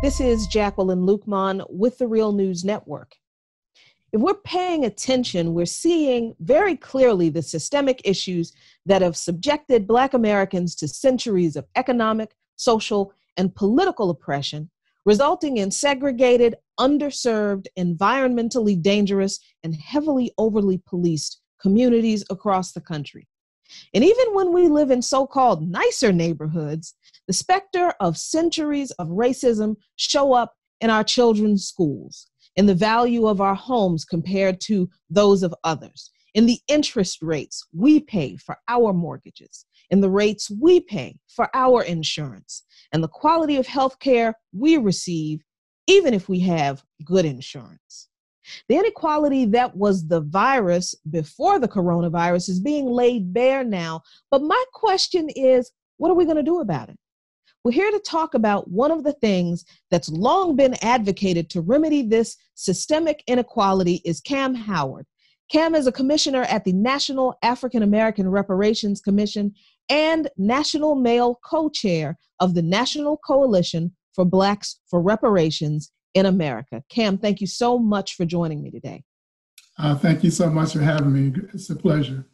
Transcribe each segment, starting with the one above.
This is Jacqueline Lukeman with the Real News Network. If we're paying attention, we're seeing very clearly the systemic issues that have subjected Black Americans to centuries of economic, social, and political oppression, resulting in segregated, underserved, environmentally dangerous, and heavily overly policed communities across the country. And even when we live in so-called nicer neighborhoods, the specter of centuries of racism show up in our children's schools, in the value of our homes compared to those of others, in the interest rates we pay for our mortgages, in the rates we pay for our insurance, and the quality of health care we receive, even if we have good insurance. The inequality that was the virus before the coronavirus is being laid bare now. But my question is, what are we going to do about it? We're here to talk about one of the things that's long been advocated to remedy this systemic inequality is Cam Howard. Cam is a commissioner at the National African American Reparations Commission and national male co-chair of the National Coalition for Blacks for Reparations in America. Cam, thank you so much for joining me today. Thank you so much for having me. It's a pleasure.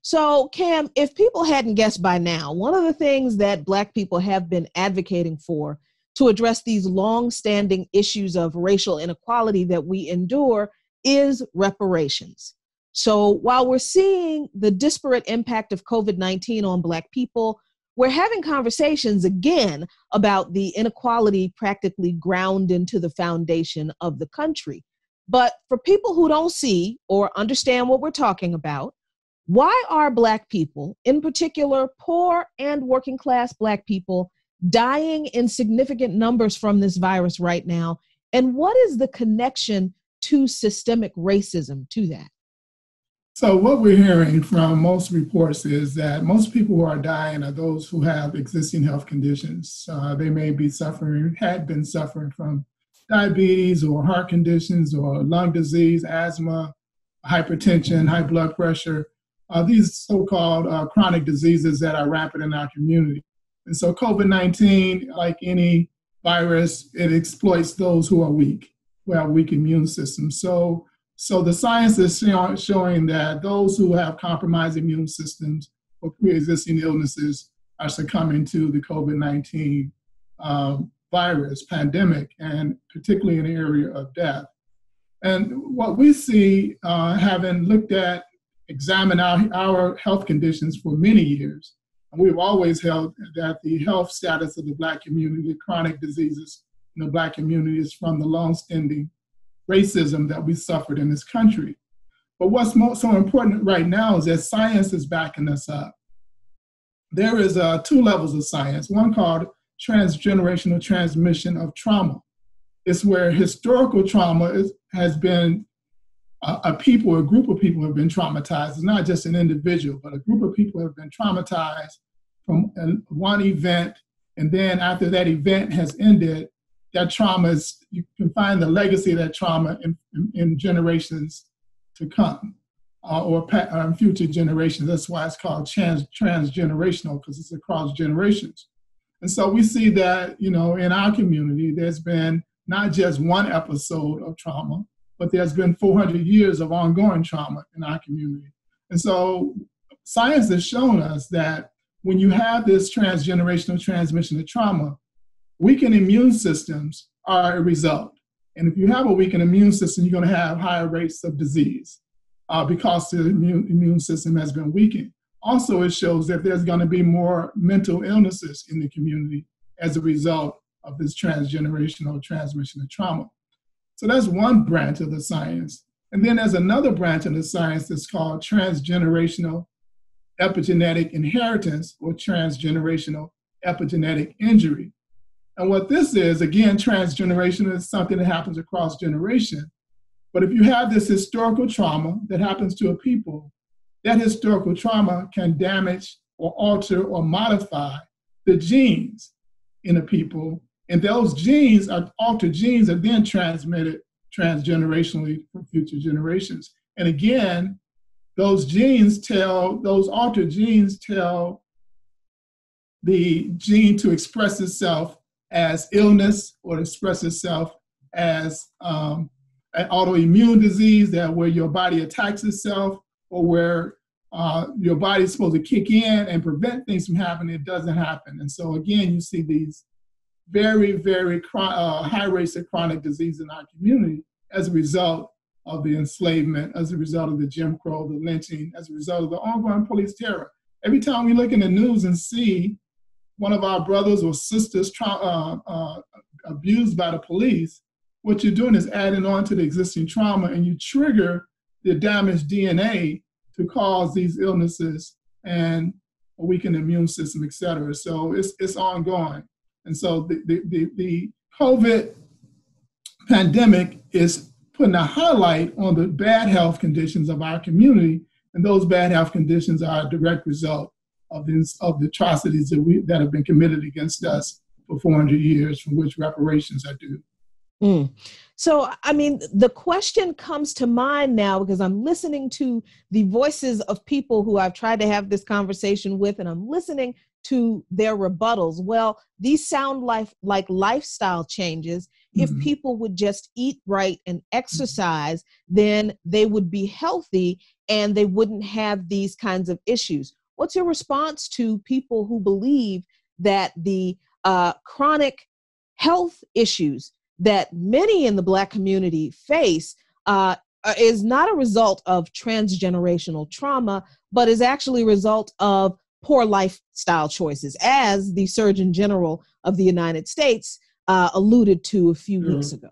So, Cam, if people hadn't guessed by now, one of the things that Black people have been advocating for to address these long-standing issues of racial inequality that we endure is reparations. So while we're seeing the disparate impact of COVID-19 on Black people, we're having conversations again about the inequality practically ground into the foundation of the country. But for people who don't see or understand what we're talking about, why are Black people, in particular poor and working class Black people, dying in significant numbers from this virus right now? And what is the connection to systemic racism to that? So what we're hearing from most reports is that most people who are dying are those who have existing health conditions. They may be had been suffering from diabetes or heart conditions or lung disease, asthma, hypertension, high blood pressure, these so-called chronic diseases that are rampant in our community. And so COVID-19, like any virus, it exploits those who are weak, who have weak immune systems. So the science is showing that those who have compromised immune systems or pre-existing illnesses are succumbing to the COVID-19 virus pandemic, and particularly in the area of death. And what we see, having examined our health conditions for many years, and we've always held that the health status of the Black community, chronic diseases in the Black community, is from the long-standing racism that we suffered in this country. But what's so important right now is that science is backing us up. There is two levels of science, one called transgenerational transmission of trauma. It's where historical trauma has been a group of people have been traumatized. It's not just an individual, but a group of people have been traumatized from one event, and then after that event has ended, that trauma you can find the legacy of that trauma in generations to come, or in future generations. That's why it's called transgenerational, because it's across generations. And so we see that, in our community, there's been not just one episode of trauma, but there's been 400 years of ongoing trauma in our community. And so science has shown us that when you have this transgenerational transmission of trauma, weakened immune systems are a result. And if you have a weakened immune system, you're going to have higher rates of disease because the immune system has been weakened. Also, it shows that there's going to be more mental illnesses in the community as a result of this transgenerational transmission of trauma. So that's one branch of the science. And then there's another branch of the science that's called transgenerational epigenetic inheritance, or transgenerational epigenetic injury. And what this is, again, transgenerational is something that happens across generation. But if you have this historical trauma that happens to a people, that historical trauma can damage or alter or modify the genes in a people. And those genes, altered genes, are then transmitted transgenerationally for future generations. And again, those altered genes tell the gene to express itself as illness or express itself as an autoimmune disease where your body attacks itself, or where your body is supposed to kick in and prevent things from happening. It doesn't happen. And so again, you see these very, very high rates of chronic disease in our community as a result of the enslavement, as a result of the Jim Crow, the lynching, as a result of the ongoing police terror. Every time we look in the news and see one of our brothers or sisters abused by the police, what you're doing is adding on to the existing trauma, and you trigger the damaged DNA to cause these illnesses and a weakened immune system, et cetera. So it's ongoing. And so the COVID pandemic is putting a highlight on the bad health conditions of our community, and those bad health conditions are a direct result of the atrocities that have been committed against us for 400 years, from which reparations are due. So, I mean, the question comes to mind now because I'm listening to the voices of people who I've tried to have this conversation with, and I'm listening to their rebuttals. Well, these sound like lifestyle changes. If people would just eat right and exercise, then they would be healthy and they wouldn't have these kinds of issues. What's your response to people who believe that the chronic health issues that many in the Black community face is not a result of transgenerational trauma, but is actually a result of poor lifestyle choices, as the Surgeon General of the United States alluded to a few weeks ago?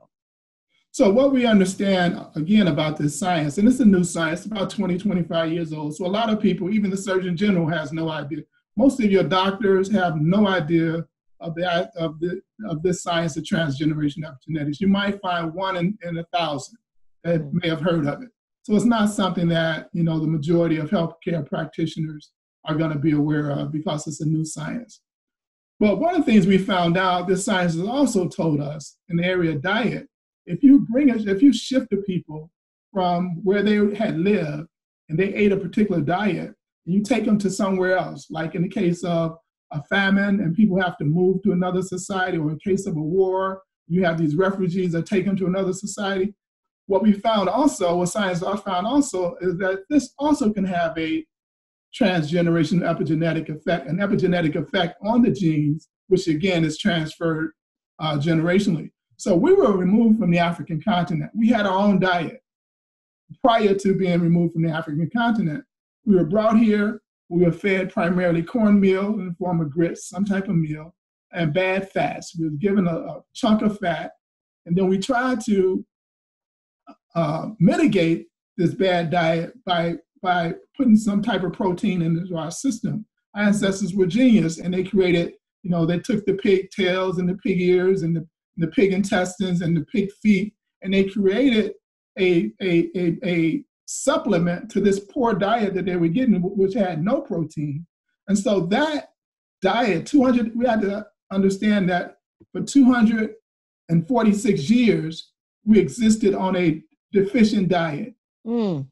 So what we understand, again, about this science, and it's a new science, about 20, 25 years old. So a lot of people, even the Surgeon General has no idea. Most of your doctors have no idea of this science of transgenerational epigenetics. You might find one in 1,000 that may have heard of it. So it's not something that, the majority of healthcare practitioners are going to be aware of because it's a new science. But one of the things we found out, this science has also told us in the area of diet, if you shift the people from where they had lived and they ate a particular diet, and you take them to somewhere else, like in the case of a famine and people have to move to another society, or in case of a war, you have these refugees that take them to another society. What science found also, is that this also can have a transgenerational epigenetic effect, an epigenetic effect on the genes, which again is transferred generationally. So we were removed from the African continent. We had our own diet prior to being removed from the African continent. We were brought here. We were fed primarily cornmeal in the form of grits, some type of meal, and bad fats. We were given a chunk of fat, and then we tried to mitigate this bad diet by putting some type of protein into our system. Our ancestors were genius, and they created, they took the pig tails and the pig ears and the pig intestines and the pig feet, and they created a supplement to this poor diet that they were getting, which had no protein. And so that diet, we had to understand that for 246 years, we existed on a deficient diet.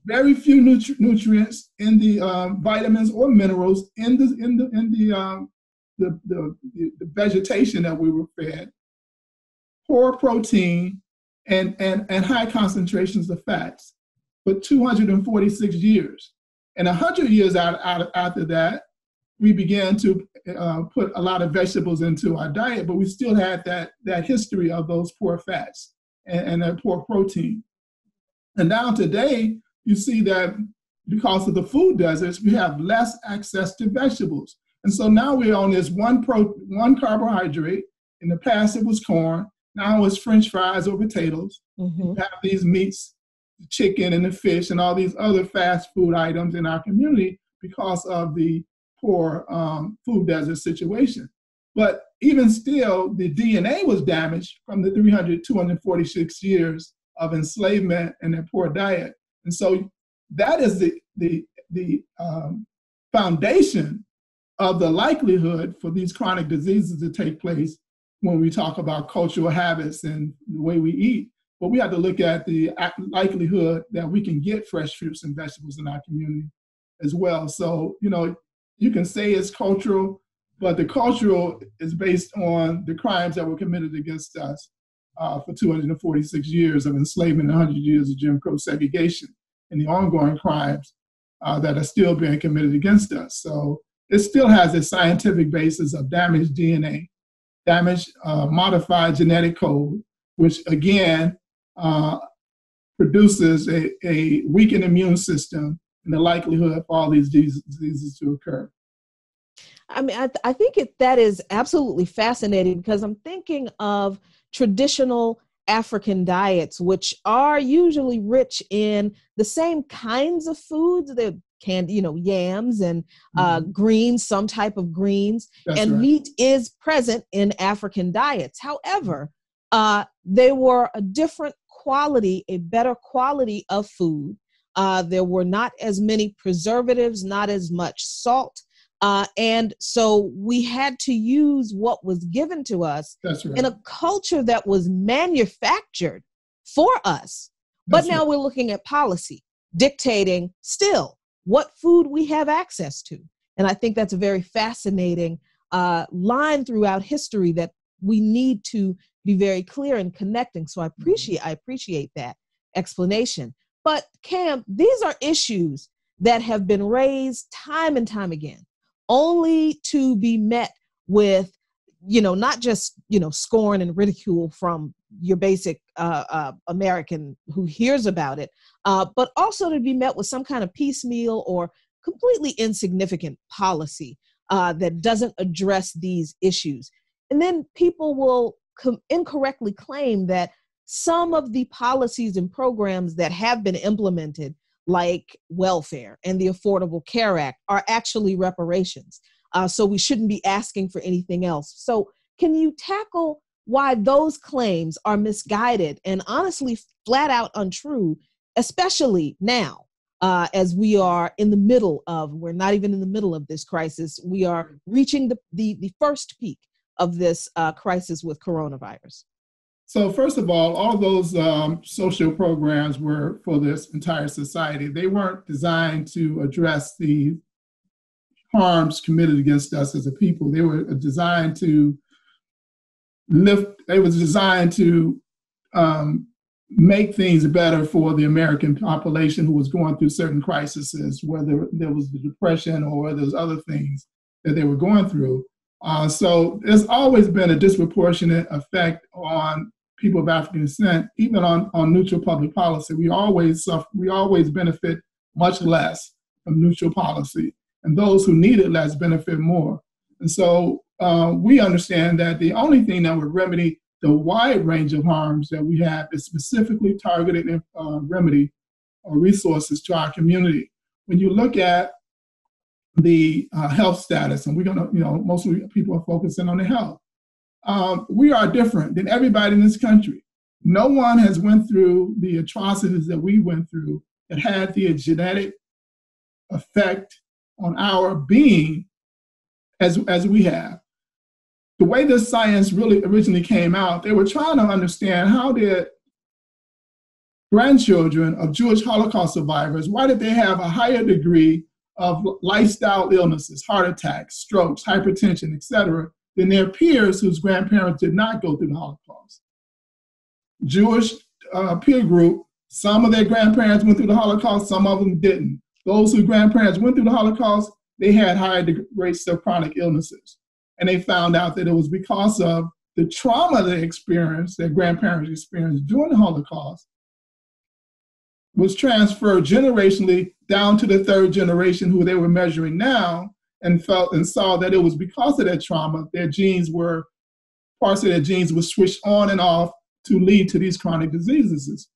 Very few nutrients in the vitamins or minerals in the vegetation that we were fed. Poor protein and high concentrations of fats for 246 years. And 100 years after that, we began to put a lot of vegetables into our diet, but we still had that history of those poor fats and that poor protein. And now today, you see that because of the food deserts, we have less access to vegetables. And so now we're on this one carbohydrate. In the past, it was corn. Now it's French fries or potatoes. We have these meats, the chicken and the fish and all these other fast food items in our community because of the poor food desert situation. But even still, the DNA was damaged from the 246 years of enslavement and a poor diet. And so that is the foundation of the likelihood for these chronic diseases to take place when we talk about cultural habits and the way we eat. But we have to look at the likelihood that we can get fresh fruits and vegetables in our community as well. So, you can say it's cultural, but the cultural is based on the crimes that were committed against us for 246 years of enslavement and 100 years of Jim Crow segregation, and the ongoing crimes that are still being committed against us. So it still has a scientific basis of damaged DNA, damaged modified genetic code, which again produces a weakened immune system and the likelihood for all these diseases to occur. I mean, I think that is absolutely fascinating, because I'm thinking of traditional African diets, which are usually rich in the same kinds of foods. They're canned, yams and greens, some type of greens, and right. Meat is present in African diets. However, they were a different quality, a better quality of food. There were not as many preservatives, not as much salt. And so we had to use what was given to us in a culture that was manufactured for us. But now we're looking at policy dictating still what food we have access to. And I think that's a very fascinating line throughout history that we need to be very clear in connecting. So I appreciate that explanation. But Cam, these are issues that have been raised time and time again, only to be met with, not just, scorn and ridicule from your basic American who hears about it, but also to be met with some kind of piecemeal or completely insignificant policy that doesn't address these issues. And then people will incorrectly claim that some of the policies and programs that have been implemented, like welfare and the Affordable Care Act, are actually reparations. So we shouldn't be asking for anything else. So can you tackle why those claims are misguided and honestly flat out untrue, especially now, as we are in the middle of, we're not even in the middle of this crisis, we are reaching the first peak of this crisis with coronavirus? So first of all those social programs were for this entire society. They weren't designed to address the harms committed against us as a people. They were designed to make things better for the American population who was going through certain crises, whether there was the Depression or whether there's other things that they were going through. So there's always been a disproportionate effect on people of African descent, even on neutral public policy. We always benefit much less from neutral policy, and those who need it less benefit more. And so we understand that the only thing that would remedy the wide range of harms that we have is specifically targeted remedy or resources to our community. When you look at the health status, and we're gonna, most people are focusing on the health. We are different than everybody in this country. No one has went through the atrocities that we went through that had the genetic effect on our being as we have. The way this science really originally came out, they were trying to understand how did grandchildren of Jewish Holocaust survivors, why did they have a higher degree of lifestyle illnesses, heart attacks, strokes, hypertension, etc., than their peers whose grandparents did not go through the Holocaust. Jewish peer group, some of their grandparents went through the Holocaust, some of them didn't. Those whose grandparents went through the Holocaust, they had higher rates of chronic illnesses. And they found out that it was because of the trauma they experienced, their grandparents experienced during the Holocaust, was transferred generationally down to the third generation who they were measuring now, and felt and saw that it was because of that trauma, parts of their genes were switched on and off to lead to these chronic diseases.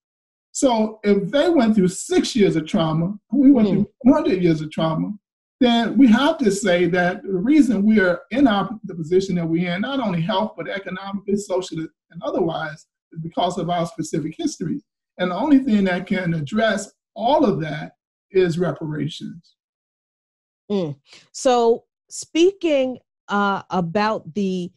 So if they went through 6 years of trauma, we went through 100 years of trauma, then we have to say that the reason we are in the position that we're in, not only health, but economically, socially, and otherwise, is because of our specific history. And the only thing that can address all of that is reparations. So speaking about the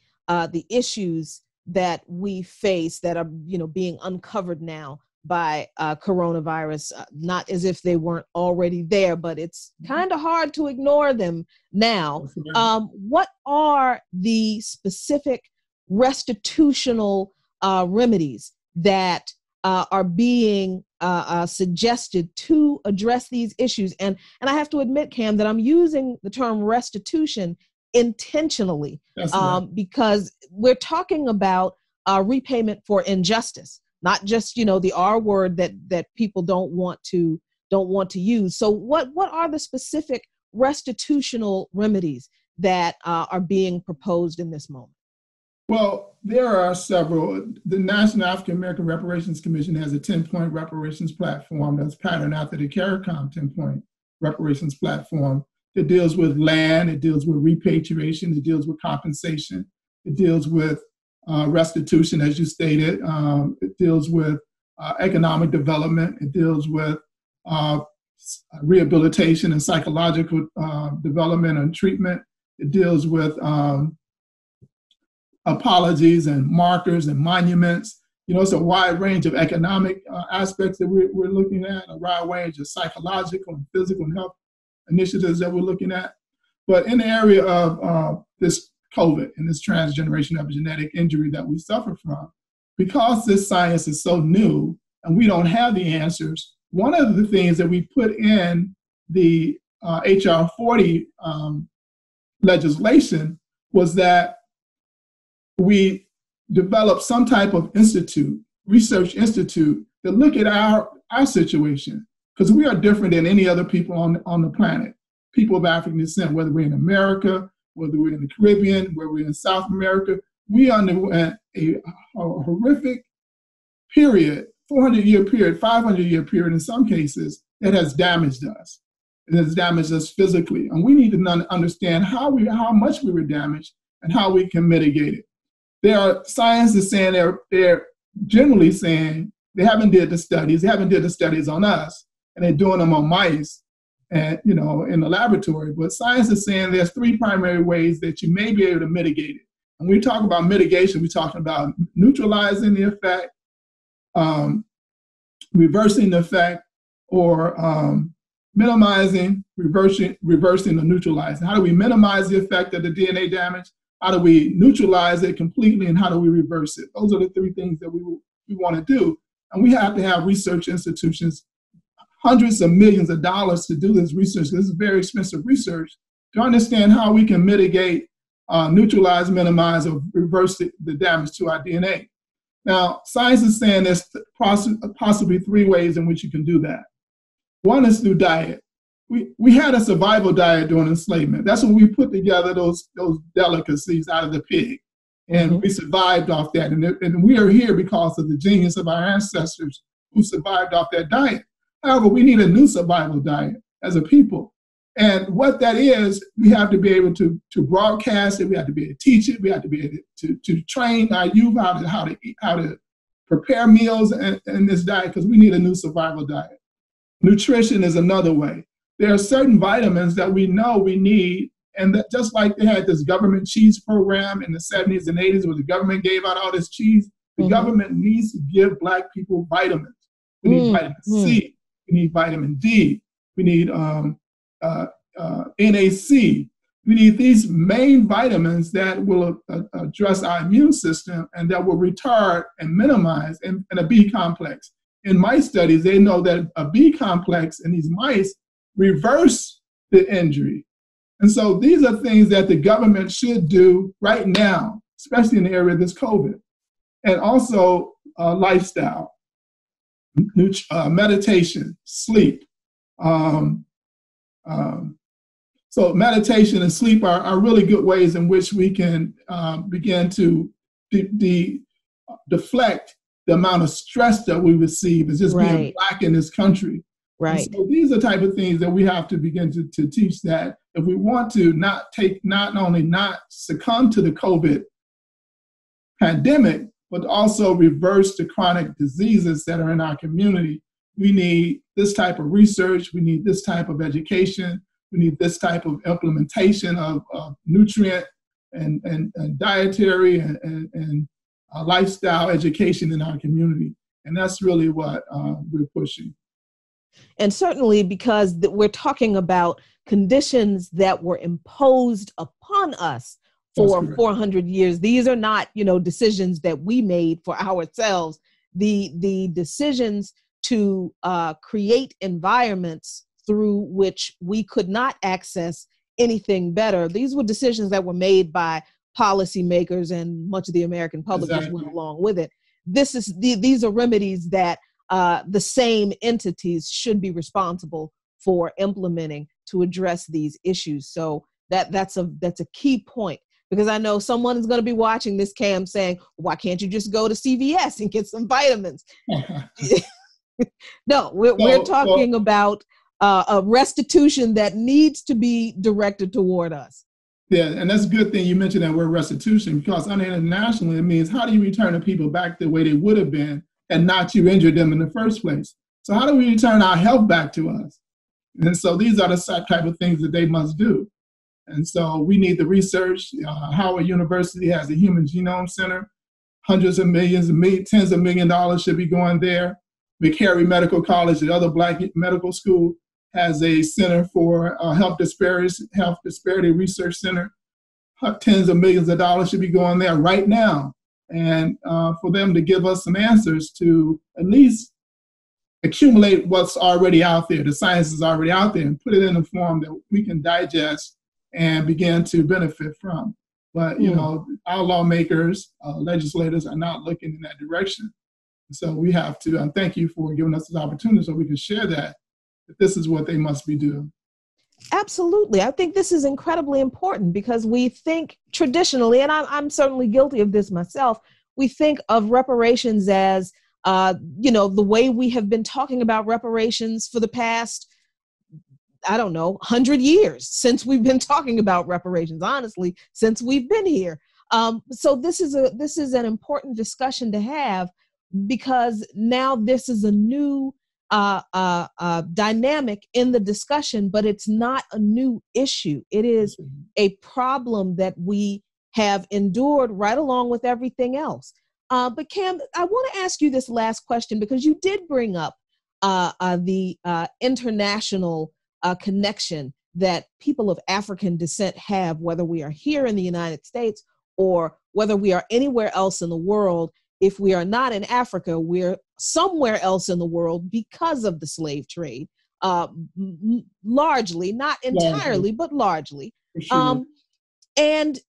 issues that we face that are being uncovered now coronavirus, not as if they weren't already there, but it's kind of hard to ignore them now. What are the specific restitutional remedies that are being suggested to address these issues? And I have to admit, Cam, that I'm using the term restitution intentionally because we're talking about repayment for injustice, not just, the R word that people don't want to use. So what are the specific restitutional remedies that are being proposed in this moment? Well, there are several. The National African American Reparations Commission has a 10-point reparations platform that's patterned after the CARICOM 10-point reparations platform. It deals with land, it deals with repatriation, it deals with compensation, it deals with restitution, as you stated, it deals with economic development, it deals with rehabilitation and psychological development and treatment, it deals with apologies and markers and monuments. It's a wide range of economic aspects that we're looking at, a wide range of psychological and physical and health initiatives that we're looking at. But in the area of this COVID and this transgenerational epigenetic injury that we suffer from, because this science is so new and we don't have the answers, one of the things that we put in the HR 40 legislation was that we develop some type of research institute, to look at our situation, because we are different than any other people on the planet. People of African descent, whether we're in America, whether we're in the Caribbean, whether we're in South America, we underwent a horrific period, 400-year period, 500-year period in some cases, that has damaged us. It has damaged us physically. And we need to understand how much we were damaged and how we can mitigate it. There are scientists saying they're generally saying they haven't did the studies on us, and they're doing them on mice and in the laboratory. But science is saying there's three primary ways that you may be able to mitigate it. And when we talk about mitigation, we're talking about neutralizing the effect, reversing the effect, or minimizing, reversing, or neutralizing. How do we minimize the effect of the DNA damage? How do we neutralize it completely, and how do we reverse it? Those are the three things that we want to do. And we have to have research institutions, hundreds of millions of dollars to do this research. This is very expensive research to understand how we can mitigate, neutralize, minimize, or reverse the damage to our DNA. Now, science is saying there's possibly three ways in which you can do that. One is through diet. We had a survival diet during enslavement. That's when we put together those delicacies out of the pig. And we survived off that. And we are here because of the genius of our ancestors who survived off that diet. However, we need a new survival diet as a people. And what that is, we have to be able to broadcast it. We have to be able to teach it. We have to be able to train our youth how to prepare meals in this diet, because we need a new survival diet. Nutrition is another way. There are certain vitamins that we know we need, and that just like they had this government cheese program in the 70s and 80s where the government gave out all this cheese, the government needs to give Black people vitamins. We need vitamin C, we need vitamin D, we need NAC. We need these main vitamins that will address our immune system and that will retard and minimize, and a B complex. In mice studies, they know that a B complex in these mice reverse the injury. And so these are things that the government should do right now, especially in the area of this COVID. And also lifestyle, meditation, sleep. So meditation and sleep are really good ways in which we can begin to deflect the amount of stress that we receive as just being Black in this country. Right. And so these are the type of things that we have to begin to teach, that if we want to not only not succumb to the COVID pandemic, but also reverse the chronic diseases that are in our community, we need this type of research, we need this type of education, we need this type of implementation of nutrient and dietary and lifestyle education in our community. And that's really what we're pushing. And certainly because we're talking about conditions that were imposed upon us for 400 years. These are not, decisions that we made for ourselves. The decisions to create environments through which we could not access anything better. These were decisions that were made by policymakers, and much of the American public just went along with it. These are remedies that the same entities should be responsible for implementing to address these issues. So that's a key point, because I know someone is going to be watching this, Cam, saying, why can't you just go to CVS and get some vitamins? No, we're talking about a restitution that needs to be directed toward us. Yeah, and that's a good thing you mentioned that word restitution, because internationally it means, how do you return the people back the way they would have been and not you injured them in the first place? So how do we return our health back to us? And so these are the type of things that they must do. And so we need the research. Howard University has a Human Genome Center. Hundreds of millions, tens of $million should be going there. McCary Medical College, the other Black medical school, has a center for health disparity research center. Tens of millions of dollars should be going there right now. And for them to give us some answers to at least accumulate what's already out there, the science is already out there, and put it in a form that we can digest and begin to benefit from. But, our lawmakers, legislators are not looking in that direction. So we have to, and thank you for giving us this opportunity so we can share that this is what they must be doing. Absolutely. I think this is incredibly important, because we think traditionally, and I'm certainly guilty of this myself, we think of reparations as, the way we have been talking about reparations for the past, 100 years since we've been talking about reparations, honestly, since we've been here. So this is an important discussion to have, because now this is a new dynamic in the discussion, but it's not a new issue. It is a problem that we have endured right along with everything else. But Cam, I want to ask you this last question, because you did bring up the international connection that people of African descent have, whether we are here in the United States or whether we are anywhere else in the world. If we are not in Africa, we're somewhere else in the world because of the slave trade, largely, not entirely, but largely. Sure. And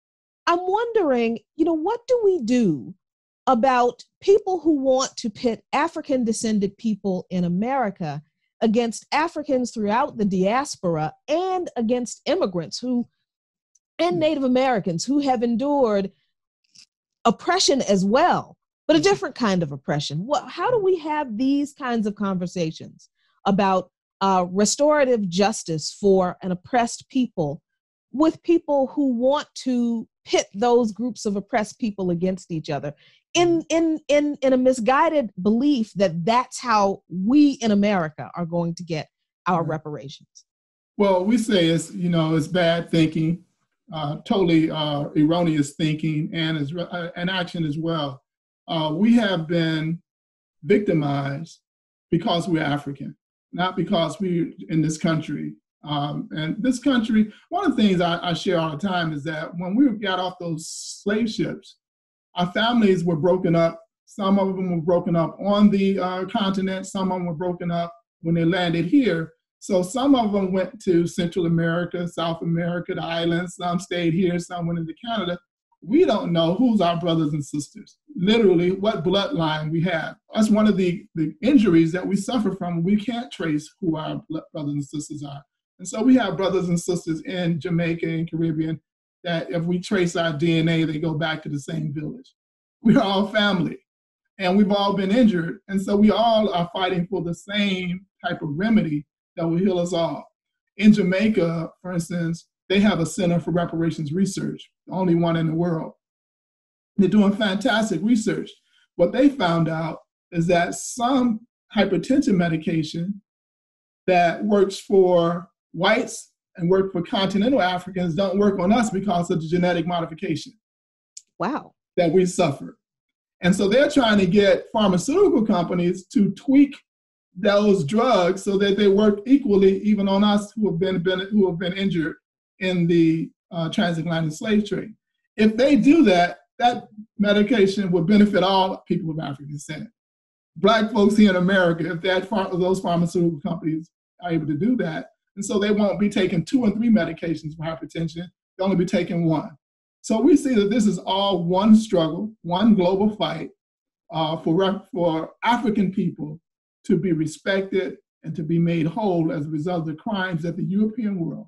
I'm wondering, what do we do about people who want to pit African descended people in America against Africans throughout the diaspora and against immigrants and Native Americans who have endured oppression as well, but a different kind of oppression? How do we have these kinds of conversations about restorative justice for an oppressed people with people who want to pit those groups of oppressed people against each other in a misguided belief that that's how we in America are going to get our reparations? Well, we say it's bad thinking, totally erroneous thinking, and action as well. We have been victimized because we're African, not because we're in this country. And this country, one of the things I share all the time is that when we got off those slave ships, our families were broken up. Some of them were broken up on the continent. Some of them were broken up when they landed here. So some of them went to Central America, South America, the islands. Some stayed here, some went into Canada. We don't know who's our brothers and sisters, literally what bloodline we have. That's one of the injuries that we suffer from. We can't trace who our brothers and sisters are. And so we have brothers and sisters in Jamaica and Caribbean that if we trace our DNA, they go back to the same village. We're all family, and we've all been injured. And so we all are fighting for the same type of remedy that will heal us all. In Jamaica, for instance, they have a Center for Reparations Research, the only one in the world. They're doing fantastic research. What they found out is that some hypertension medication that works for whites and work for continental Africans don't work on us because of the genetic modification. Wow. That we suffer. And so they're trying to get pharmaceutical companies to tweak those drugs so that they work equally even on us who have been injured in the transatlantic slave trade. If they do that, that medication would benefit all people of African descent. Black folks here in America, if those pharmaceutical companies are able to do that, and so they won't be taking 2 and 3 medications for hypertension, they'll only be taking 1. So we see that this is all one struggle, one global fight for African people to be respected and to be made whole as a result of the crimes that the European world,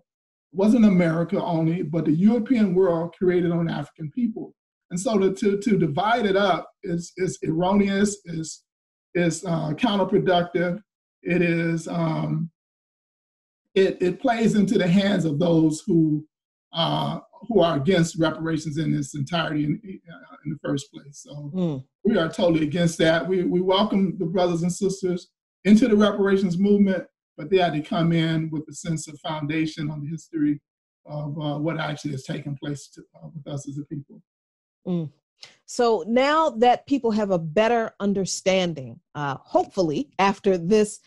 it wasn't America only, but the European world created on African people. And so to divide it up is erroneous, is counterproductive. It is it plays into the hands of those who are against reparations in its entirety in the first place. So we are totally against that. We welcome the brothers and sisters into the reparations movement, but they had to come in with a sense of foundation on the history of what actually has taken place with us as a people. So now that people have a better understanding, hopefully after this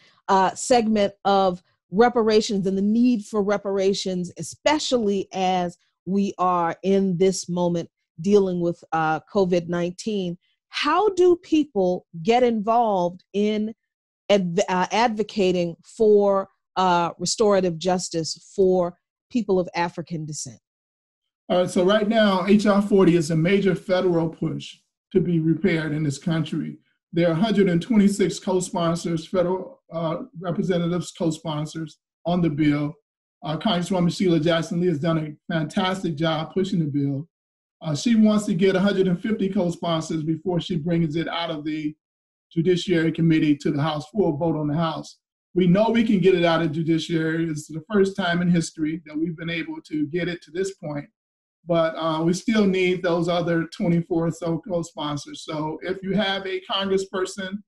segment of reparations and the need for reparations, especially as we are in this moment dealing with COVID-19, how do people get involved in advocating for restorative justice for people of African descent? All right, so right now, H.R. 40 is a major federal push to be repaired in this country. There are 126 co-sponsors, federal representatives, co-sponsors on the bill. Congresswoman Sheila Jackson Lee has done a fantastic job pushing the bill. She wants to get 150 co-sponsors before she brings it out of the Judiciary Committee to the House for a vote on the House. We know we can get it out of Judiciary. It's the first time in history that we've been able to get it to this point. But we still need those other 24 or so co-sponsors. So if you have a congressperson,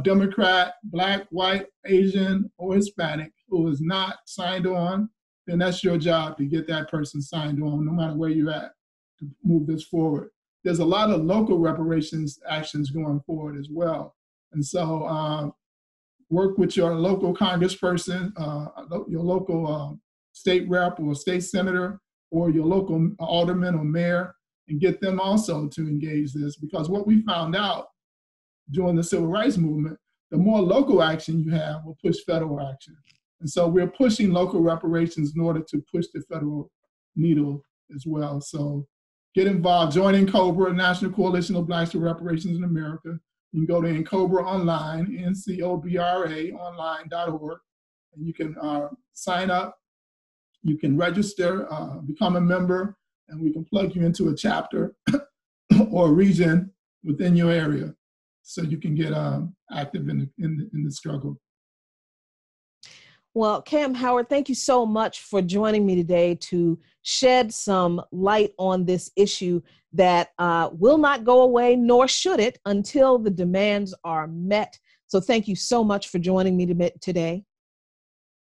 Democrat, Black, white, Asian, or Hispanic who is not signed on, then that's your job to get that person signed on, no matter where you're at, to move this forward. There's a lot of local reparations actions going forward as well. And so work with your local congressperson, your local state rep or state senator, or your local alderman or mayor, and get them also to engage this. Because what we found out during the civil rights movement, the more local action you have will push federal action. And so we're pushing local reparations in order to push the federal needle as well. So get involved, join NCOBRA, National Coalition of Blacks for Reparations in America. You can go to NCOBRA online, NCOBRA online.org, and you can sign up. You can register, become a member, and we can plug you into a chapter or a region within your area so you can get active in the struggle. Well, Cam Howard, thank you so much for joining me today to shed some light on this issue that will not go away, nor should it, until the demands are met. So thank you so much for joining me today.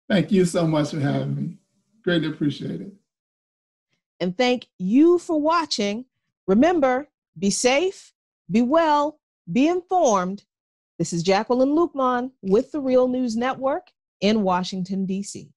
Thank you so much for having me. Greatly appreciate it. And thank you for watching. Remember, be safe, be well, be informed. This is Jacqueline Lukman with the Real News Network in Washington, D.C.